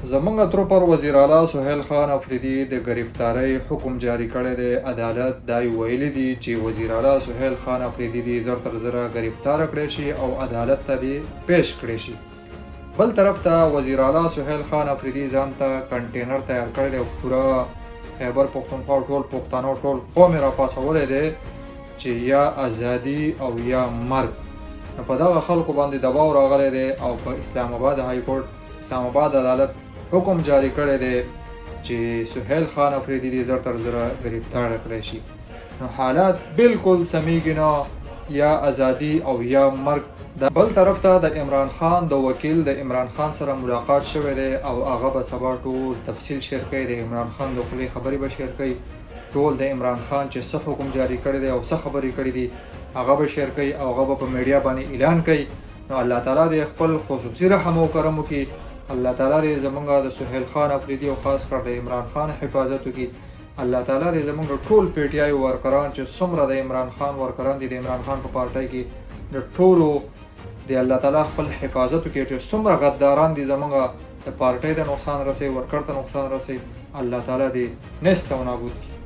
زمونږ تر پر وزیر اعلی سهیل خان افریدي د گرفتاری حکم جاری کړی دی. عدالت دا ویلي دي چې وزیر اعلی سهیل خان افریدي دی زر تر زره گرفتار کړی شي او عدالت ته دی پیش کړی شي. بل طرف ته وزیر اعلی سهیل خان افریدي ځان ته کنټینر تیار کړی دی او پوره خیبر پښتونخوا ټول پښتانه ټول قوم را پاسولی دی چې یا ازادي او یا مرګ. نو په دغه خلکو باندې دباو راغلی دی او په اسلام آباد های کورټ اسلام آباد عدالت حکم جاری کړی دی چې سهیل خان افریدي دی زر تر زره گرفتار کړی شي. نو حالات بالکل سمیږي نه، یا ازادي او یا مرګ. بل طرف ته د عمران خان د وکیل د عمران خان سره ملاقات شوی دی او هغه به سبا ټول تفصیل شیر کوي. د عمران خان د خولې خبرې به شیر کوي، ټول د عمران خان چې څه حکم جاری کړی دی او څه خبرې کړي دي هغه به شیر کوي او هغه به په میډیا باندې اعلان کوي. نو الله تعالی دې خپل خصوصي رحم او کرم وکړي. الله تعالی دې زمونږ د سهیل خان افریدي او خاص کر د عمران خان حفاظت وکړي. الله تعالی دې زمونږ ټول پی ټی آی ورکران چې څومره د عمران خان ورکران دي د عمران خان په پارټۍ کې د ټولو د الله تعالی خپل حفاظت وکړي چې څومره غداران دي زمونږ د پارټۍ د نقصان رسي ورکر ته نقصان رسي. الله تعالی دې نست او نابود کړي.